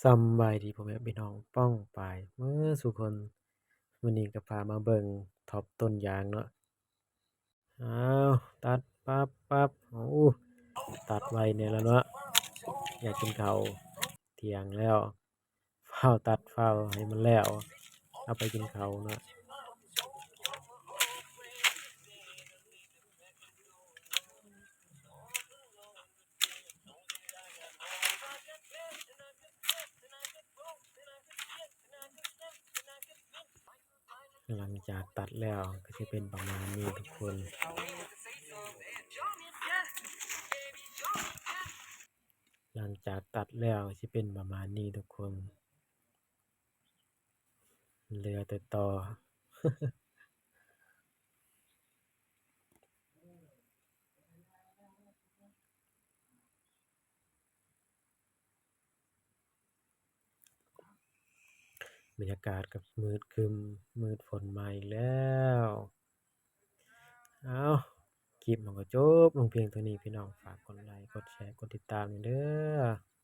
สำบายดีพ่อแม่พี่น้องป้องปายเมื่อสุคนวันนี้ก็พามาเบิ่งท็อปต้นยางเนาะอ้าวตัดปั๊บโอ้ตัดไวเนี่ยแล้วเนาะอยากกินข้าวเที่ยงแล้วฟ้าวตัดฟ้าวให้มันแล้วเอาไปกินข้าวเนาะหลังจากตัดแล้วก็จะเป็นประมาณนี้ทุกคนหลังจากตัดแล้วสิเป็นประมาณนี้ทุกคนเหลือแต่ตอ บรรยากาศก็มืดครึ้มมืดฝนมาอีกแล้วเอาคลิปมันก็จบลงเพียงเท่านี้พี่น้องฝากกดไลค์กดแชร์กดติดตามหน่อยเด้อ